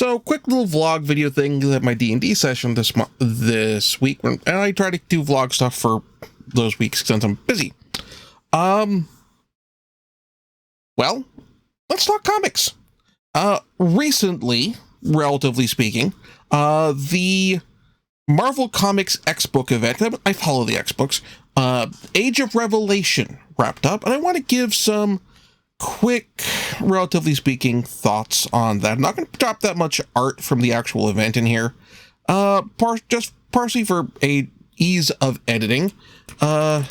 So, quick little vlog video thing at my D&D session this week, and I try to do vlog stuff for those weeks since I'm busy. Well, let's talk comics. Recently, relatively speaking, the Marvel Comics X-Book event, I follow the X-Books, Age of Revelation wrapped up, and I want to give some quick, relatively speaking, thoughts on that. I'm not going to drop that much art from the actual event in here, just partially for a ease of editing, and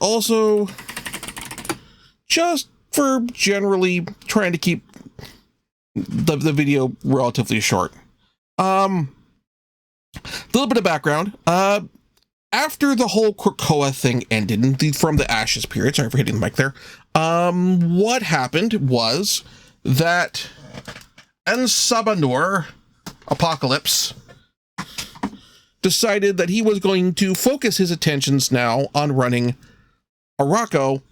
also just for generally trying to keep the video relatively short. A little bit of background. After the whole Krakoa thing ended, from the Ashes period, sorry for hitting the mic there, what happened was that Ensabanur, Apocalypse, decided that he was going to focus his attentions now on running Araco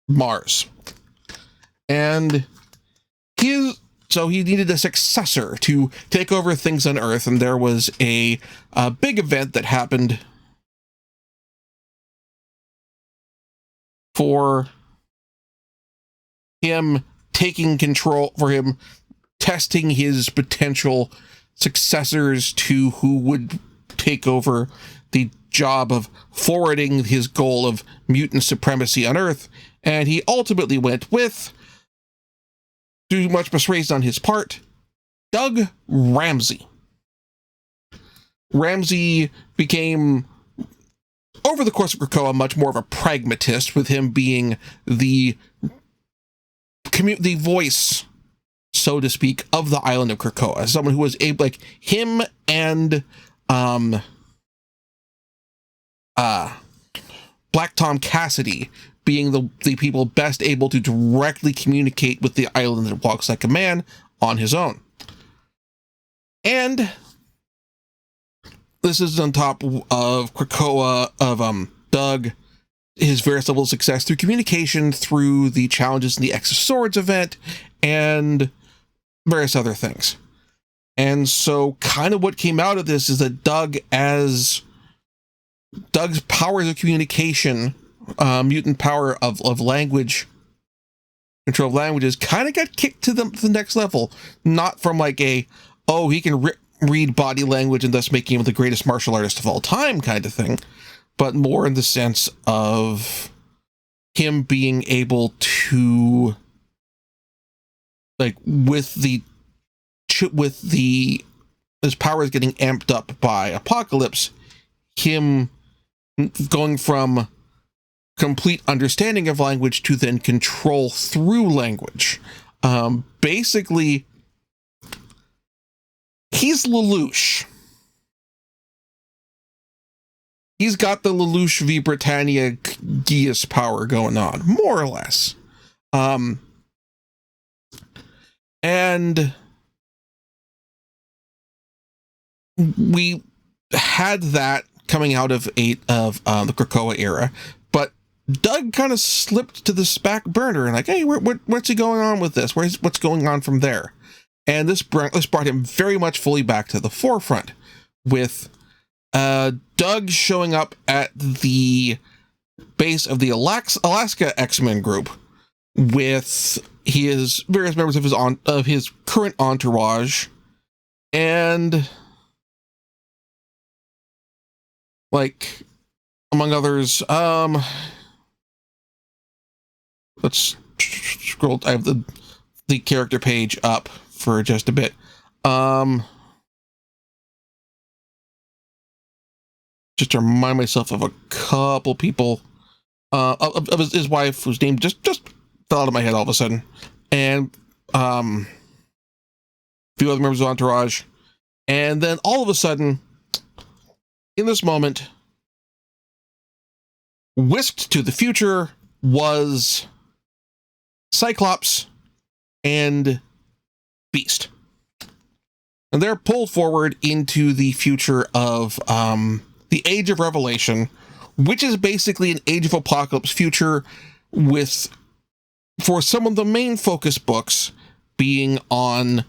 Mars. And so he needed a successor to take over things on Earth, and there was a big event that happened for him taking control, for him testing his potential successors to who would take over the job of forwarding his goal of mutant supremacy on Earth, and he ultimately went with, too much persuasion on his part, Doug Ramsey. Ramsey became, over the course of Krakoa, much more of a pragmatist, with him being the voice, so to speak, of the island of Krakoa. Someone who was able, like him and Black Tom Cassidy being the people best able to directly communicate with the island that walks like a man on his own. And this is on top of Krakoa, of Doug, his various levels of success through communication, through the challenges in the X of Swords event, and various other things. And so kind of what came out of this is that Doug's powers of communication, mutant power of language, control of languages, kind of got kicked to the next level. Not from like he can read body language and thus making him the greatest martial artist of all time kind of thing, but more in the sense of him being able to, like, with his powers getting amped up by Apocalypse, him going from complete understanding of language to then control through language. Basically, he's Lelouch. He's got the Lelouch v. Britannia Geas power going on, more or less. And we had that coming out of the Krakoa era, but Doug kind of slipped to the back burner and like, hey, what's he going on with this? What's going on from there? And this brought him very much fully back to the forefront, with Doug showing up at the base of the Alaska X-Men group with his various members of his current entourage, and like, among others, let's scroll. I have the character page up for just a bit. Just to remind myself of a couple people, of his wife, whose name just fell out of my head all of a sudden, and a few other members of Entourage, and then all of a sudden, in this moment, whisked to the future was Cyclops and Beast. And they're pulled forward into the future of the Age of Revelation, which is basically an Age of Apocalypse future, with, for some of the main focus books, being on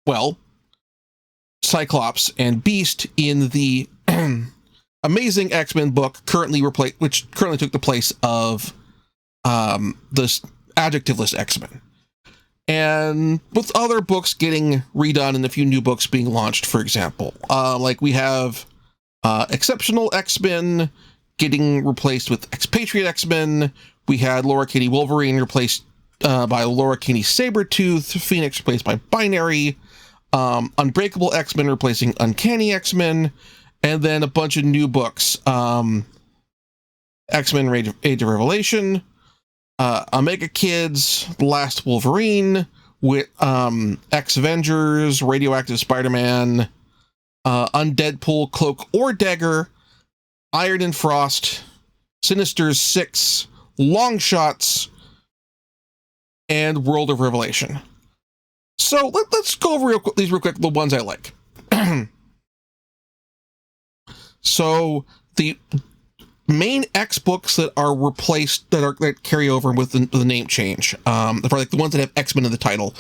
well, Cyclops and Beast in the Amazing X-Men book, which currently took the place of this adjectiveless X-Men. And with other books getting redone and a few new books being launched, for example, like we have Exceptional X-Men getting replaced with Expatriate X-Men. We had Laura Kinney Wolverine replaced by Laura Kinney Sabretooth, Phoenix replaced by Binary, Unbreakable X-Men replacing Uncanny X-Men, and then a bunch of new books. X-Men Age of Revelation, Omega Kids, The Last Wolverine, with X-Avengers, Radioactive Spider-Man, Undeadpool, Cloak or Dagger, Iron and Frost, Sinister's 6, Long Shots, and World of Revelation. So let's go over these real quick, the ones I like. So the main X books that are replaced, that carry over with the name change, probably like the ones that have X-Men in the title,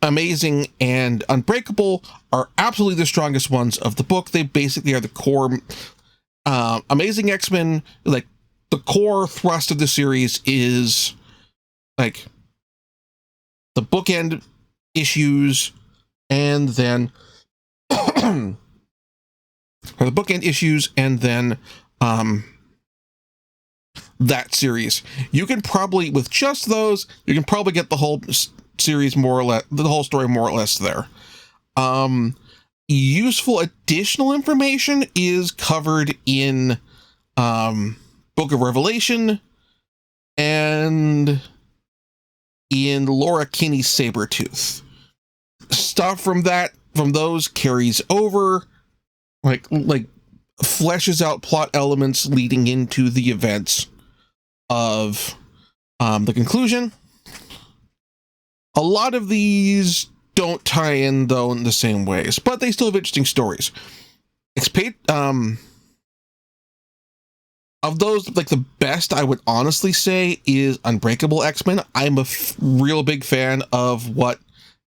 Amazing and Unbreakable, are absolutely the strongest ones of the book. They basically are the core. Amazing X-Men, like the core thrust of the series is like the bookend issues, and then or the bookend issues, and then that series. You can probably, with just those, you can probably get the whole series more or less, the whole story more or less there. Useful additional information is covered in Book of Revelation and in Laura Kinney's Sabretooth. Stuff from those carries over, like fleshes out plot elements leading into the events of the conclusion. A lot of these don't tie in, though, in the same ways, but they still have interesting stories. Of those, like, the best I would honestly say is Unbreakable X-Men. I'm a real big fan of what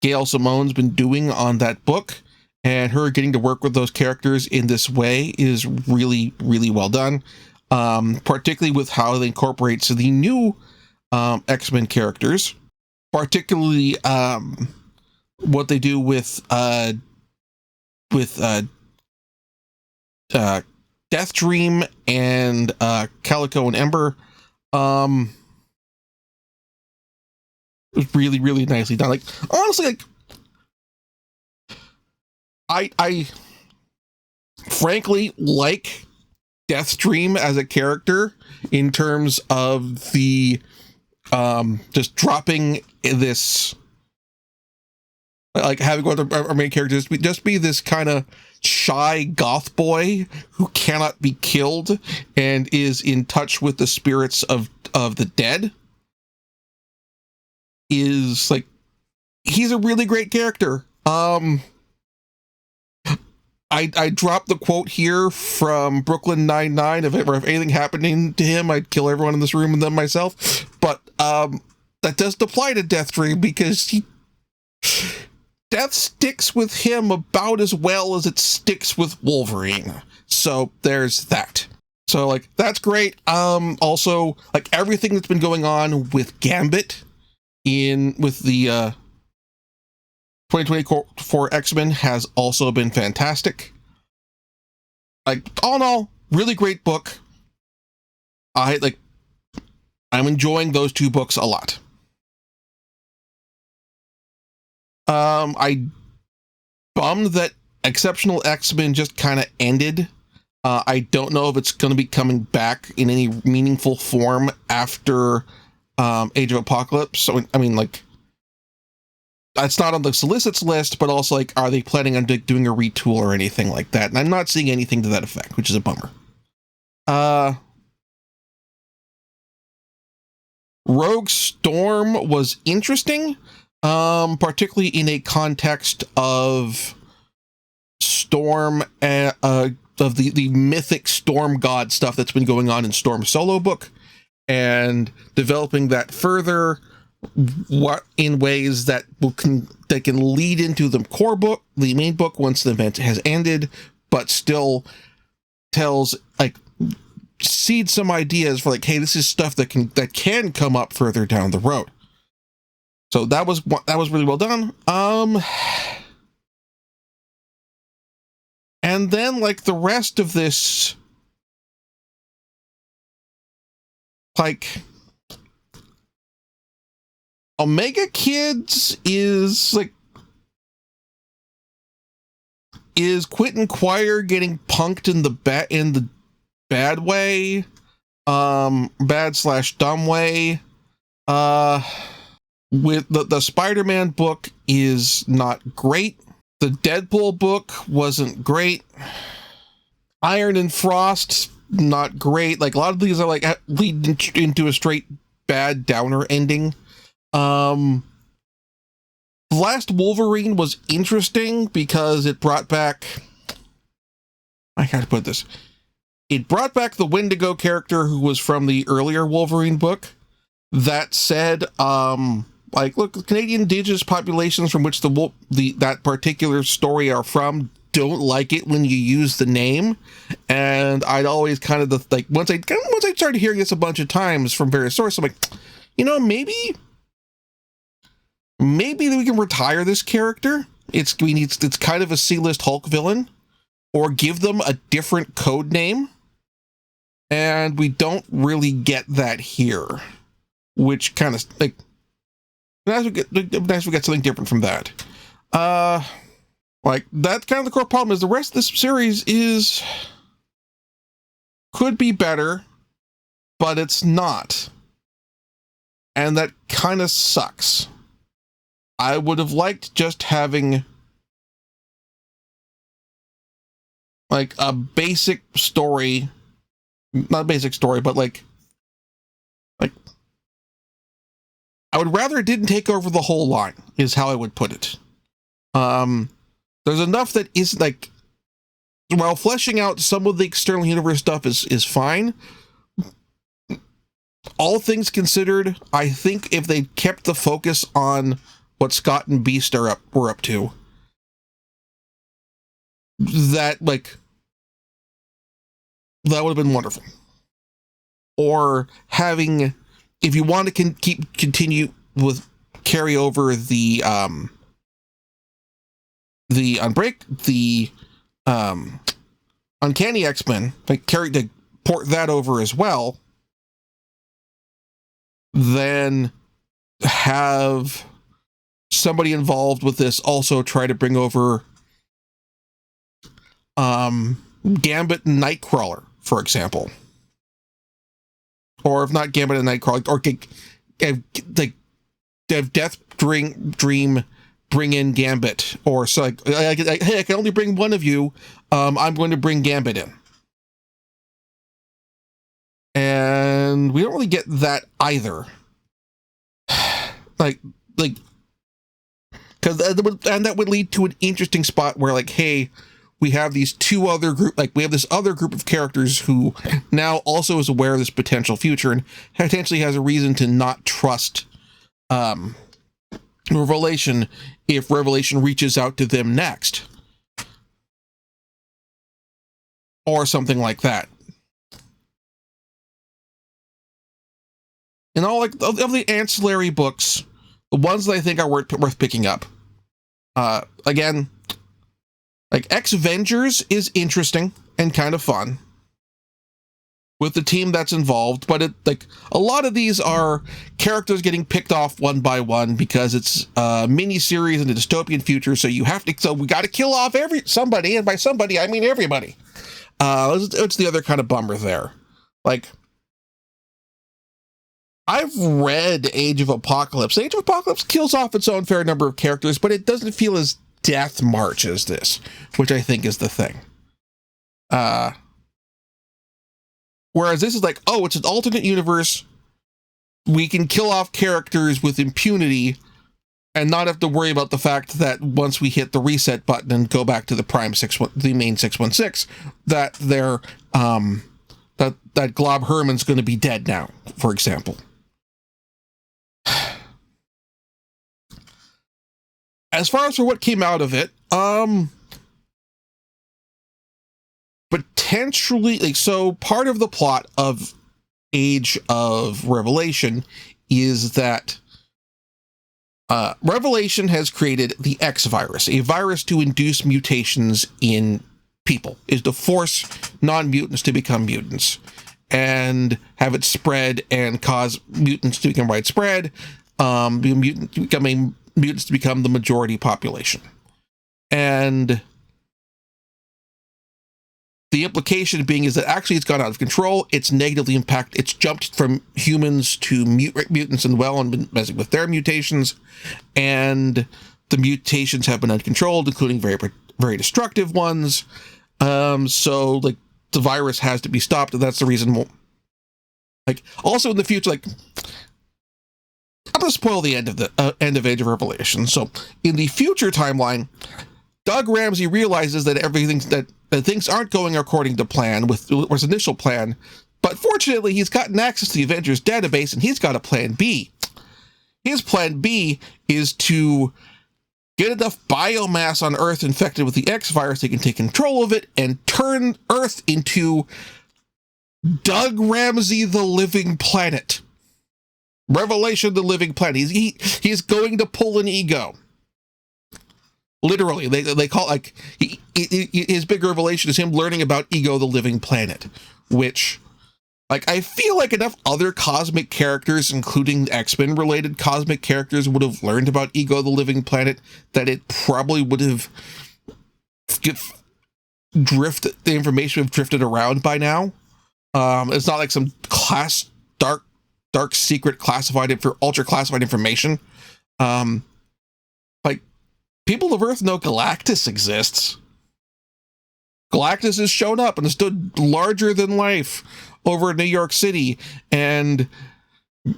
Gail Simone's been doing on that book, and her getting to work with those characters in this way is really, really well done. Particularly with how they incorporate the new X-Men characters, particularly what they do with Death Dream and Calico and Ember. Was really, really nicely done. Like, honestly, like, I frankly like Deathstream as a character in terms of the just dropping this, like, having one of our main characters just be this kind of shy goth boy who cannot be killed and is in touch with the spirits of the dead. Is like, he's a really great character. I dropped the quote here from Brooklyn Nine-Nine if anything happening to him, I'd kill everyone in this room and then myself. But that doesn't apply to Deathstream, because death sticks with him about as well as it sticks with Wolverine. So there's that. So, like, that's great. Also, like, everything that's been going on with Gambit with the 2024 X-Men has also been fantastic. Like, all in all, really great book. I'm enjoying those two books a lot. I bummed that Exceptional X-Men just kind of ended. I don't know if it's going to be coming back in any meaningful form after Age of Apocalypse. So, I mean, like, it's not on the solicits list, but also, like, are they planning on doing a retool or anything like that? And I'm not seeing anything to that effect, which is a bummer. Rogue Storm was interesting, particularly in a context of Storm the mythic storm god stuff that's been going on in Storm's solo book, and developing that further, what in ways that can lead into the core book, the main book, once the event has ended, but still tells, like, seed some ideas for, like, hey, this is stuff that can come up further down the road. So that was really well done. And then, like, the rest of this, like, Omega Kids is Quentin Quire getting punked in the bad way, bad/dumb way. With the Spider-Man book is not great. The Deadpool book wasn't great. Iron and Frost, not great. Like, a lot of these are like leading into a straight bad downer ending. Last Wolverine was interesting because it brought back, I gotta put this, it brought back the Wendigo character who was from the earlier Wolverine book. That said, like, look, the Canadian indigenous populations from which that particular story are from don't like it when you use the name, and I'd always kind of once I started hearing this a bunch of times from various sources, I'm like, maybe we can retire this character. It's kind of a C-list Hulk villain, or give them a different code name, and we don't really get that here, which kind of like. Nice we get something different from that. Like, that's kind of the core problem, is the rest of this series could be better, but it's not. And that kind of sucks. I would have liked just having, like, a basic story, not a basic story, but like I would rather it didn't take over the whole line, is how I would put it. There's enough that is, like, while fleshing out some of the external universe stuff is fine. All things considered, I think if they kept the focus on what Scott and Beast were up to, that would have been wonderful. Or having, if you want to continue with carry over the Uncanny X-Men, like to port that over as well, then have somebody involved with this also try to bring over Gambit and Nightcrawler, for example. Or if not Gambit and Nightcrawler, or have Death Dream bring in Gambit, or so like, hey, I can only bring one of you. I'm going to bring Gambit in, and we don't really get that either. like, because that would lead to an interesting spot where, like, hey, we have these two other we have this other group of characters who now also is aware of this potential future and potentially has a reason to not trust Revelation if Revelation reaches out to them next, or something like that. And all, like, of the ancillary books, the ones that I think are worth picking up, again, like, X-Vengers is interesting and kind of fun with the team that's involved, but a lot of these are characters getting picked off one by one because it's a mini-series in a dystopian future, so we got to kill off somebody, and by somebody, I mean everybody. It's the other kind of bummer there. Like, I've read Age of Apocalypse. Age of Apocalypse kills off its own fair number of characters, but it doesn't feel as Death March as this, which I think is the thing. Whereas this is like, oh, it's an alternate universe. We can kill off characters with impunity, and not have to worry about the fact that once we hit the reset button and go back to the the main 616, that they're that Glob Herman's going to be dead now, for example. As far as for what came out of it, potentially, like, so part of the plot of Age of Revelation is that Revelation has created the X virus, a virus to induce mutations in people, is to force non-mutants to become mutants and have it spread and cause mutants to become widespread, becoming mutants to become the majority population. And the implication being is that actually it's gone out of control. It's negatively impacted. It's jumped from humans to mutants and been messing with their mutations. And the mutations have been uncontrolled, including very, very destructive ones. So like the virus has to be stopped. And that's the reason. Like also in the future, like I'm going to spoil the end of Age of Revelation. So in the future timeline, Doug Ramsey realizes that that things aren't going according to plan with his initial plan, but fortunately he's gotten access to the Avengers database and he's got a plan B. His plan B is to get enough biomass on Earth infected with the X virus, they can take control of it and turn Earth into Doug Ramsey the Living Planet. Revelation the Living Planet. He's going to pull an Ego. Literally, they call it like his big revelation is him learning about Ego the Living Planet, which, like, I feel like enough other cosmic characters, including X-Men related cosmic characters, would have learned about Ego the Living Planet, that it probably would have the information would have drifted around by now. It's not like some dark secret classified for ultra classified information. Like, people of Earth know Galactus exists. Galactus has shown up and stood larger than life over New York City and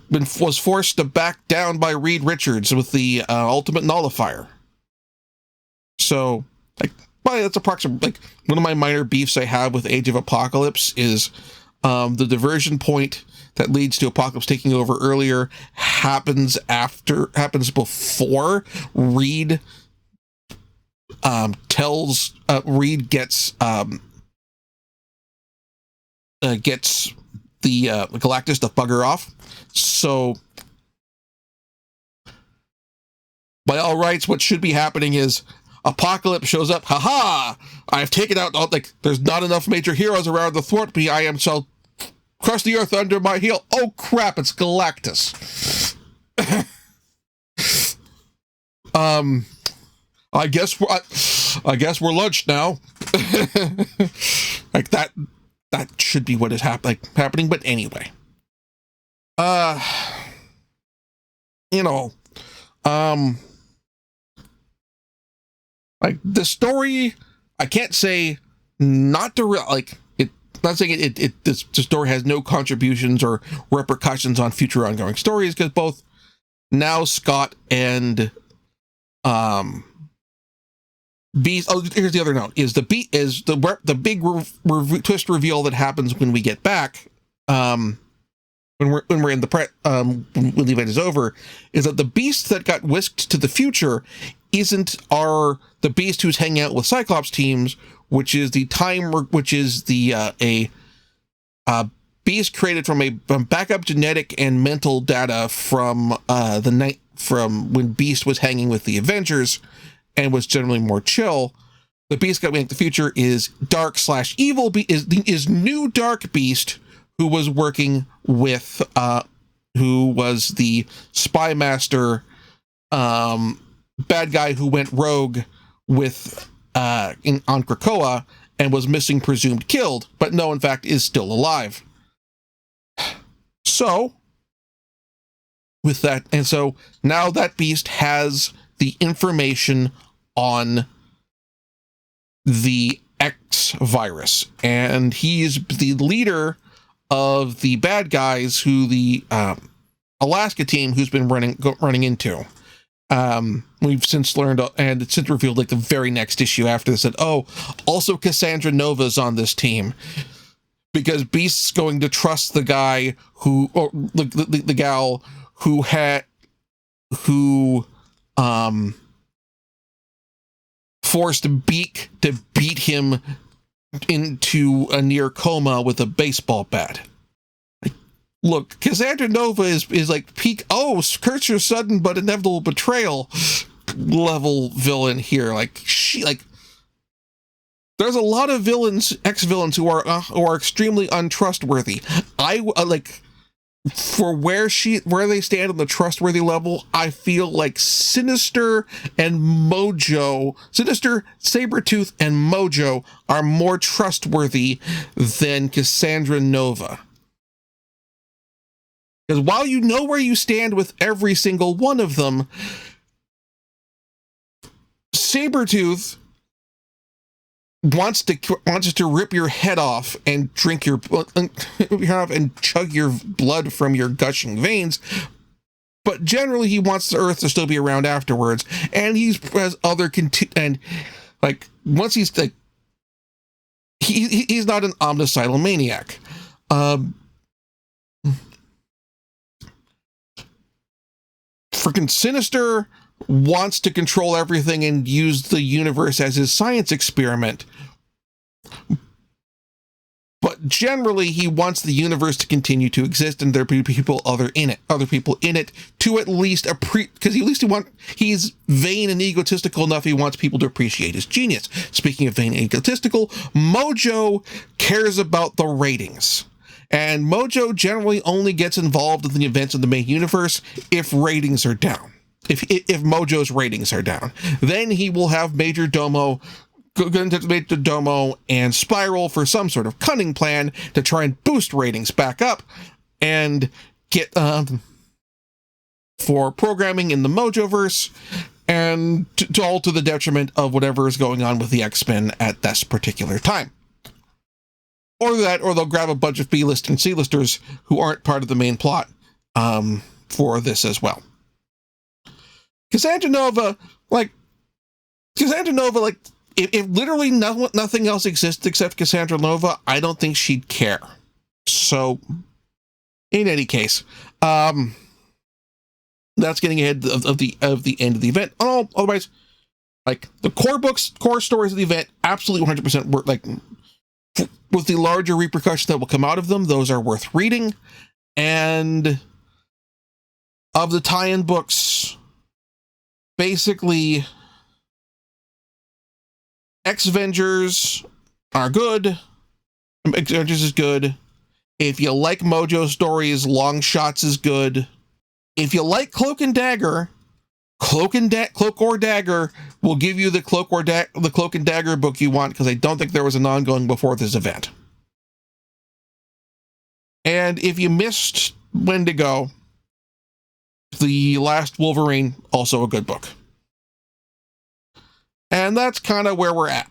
was forced to back down by Reed Richards with the ultimate nullifier. So, like, well, that's approximately, like, one of my minor beefs I have with Age of Apocalypse is the diversion point that leads to Apocalypse taking over earlier happens before Reed Reed gets the Galactus to bugger off. So by all rights, what should be happening is Apocalypse shows up. Haha! I've taken out all, like, there's not enough major heroes around to thwart me. I am shall crush the Earth under my heel. Oh crap! It's Galactus. I guess we're lunch now. Like that should be what is happening. But anyway, like the story, I can't say not to like it. Not saying the story has no contributions or repercussions on future ongoing stories, because both now Scott and Beast. Oh, here's the other note: is the big twist reveal that happens when we get back, when we're in the when the event is over, is that the Beast that got whisked to the future isn't the Beast who's hanging out with Cyclops teams, which is the Beast created from backup genetic and mental data from from when Beast was hanging with the Avengers and was generally more chill. The Beast got back to the future is dark/evil is new Dark Beast, who was working with who was the spy master bad guy who went rogue with on Krakoa and was missing, presumed killed, but no, in fact, is still alive. So with that, and so now that Beast has the information on the X virus, and he's the leader of the bad guys who the Alaska team who's been running into. We've since learned, and it's since revealed, like the very next issue after this, that also Cassandra Nova's on this team, because Beast's going to trust the guy or the gal who forced Beak to beat him into a near coma with a baseball bat. Look, Cassandra Nova is like peak, curse your sudden but inevitable betrayal level villain here. There's a lot of ex-villains who are extremely untrustworthy. For where they stand on the trustworthy level, I feel like Sinister, Sabretooth, and Mojo are more trustworthy than Cassandra Nova. Because while you know where you stand with every single one of them, Sabretooth wants to rip your head off and drink and chug your blood from your gushing veins, but generally he wants the Earth to still be around afterwards. And he's once he's like he's not an omnicidal maniac. Freaking Sinister wants to control everything and use the universe as his science experiment. But generally, he wants the universe to continue to exist, and there be other people in it to at least because he's vain and egotistical enough. He wants people to appreciate his genius. Speaking of vain and egotistical, Mojo cares about the ratings. And Mojo generally only gets involved in the events of the main universe if ratings are down. If Mojo's ratings are down, then he will have Major Domo and Spiral for some sort of cunning plan to try and boost ratings back up and get for programming in the Mojoverse, and all to the detriment of whatever is going on with the X-Men at this particular time. Or they'll grab a bunch of B-list and C-listers who aren't part of the main plot for this as well. Cassandra Nova, if literally nothing else exists except Cassandra Nova, I don't think she'd care. So, in any case, that's getting ahead of the end of the event. Otherwise, the core stories of the event, absolutely 100% worth, with the larger repercussions that will come out of them, those are worth reading. And of the tie-in books, basically, X-Vengers are good. X-Vengers is good. If you like Mojo stories, Long Shots is good. If you like Cloak and Dagger, Cloak or Dagger will give you the Cloak and Dagger book you want, because I don't think there was an ongoing before this event. And if you missed Wendigo, The Last Wolverine, also a good book. And that's kind of where we're at.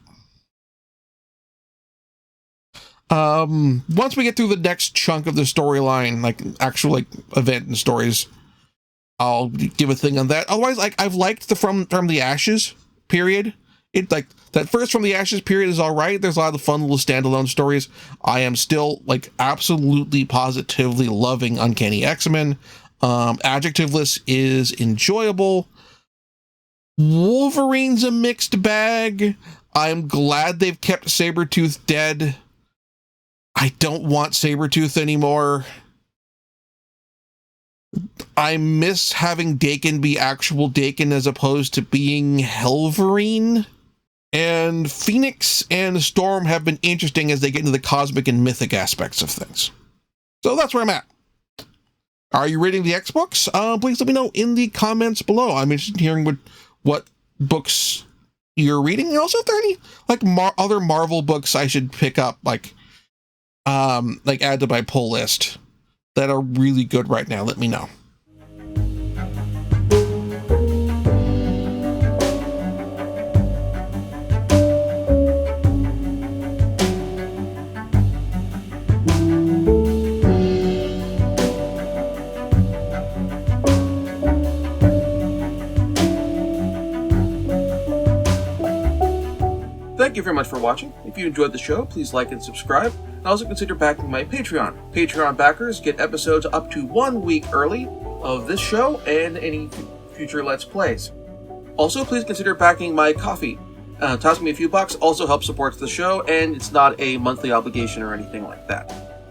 Once we get through the next chunk of the storyline, actual event and stories, I'll give a thing on that. Otherwise, I've liked the From the Ashes period. That first From the Ashes period is all right. There's a lot of fun little standalone stories. I am still absolutely positively loving Uncanny X-Men. Adjectiveless is enjoyable. Wolverine's a mixed bag. I'm glad they've kept Sabretooth dead. I don't want Sabretooth anymore. I miss having Daken be actual Daken as opposed to being Helverine. And Phoenix and Storm have been interesting as they get into the cosmic and mythic aspects of things. So that's where I'm at. Are you reading the X books? Please let me know in the comments below. I'm interested in hearing what books you're reading, and also if there are any other Marvel books I should pick up, add to my pull list that are really good right now. Let me know. Thank you very much for watching. If you enjoyed the show, please like and subscribe, and also consider backing my Patreon. Patreon backers get episodes up to 1 week early of this show and any future Let's Plays. Also, please consider backing my Ko-fi. Tossing me a few bucks also helps support the show, and it's not a monthly obligation or anything like that.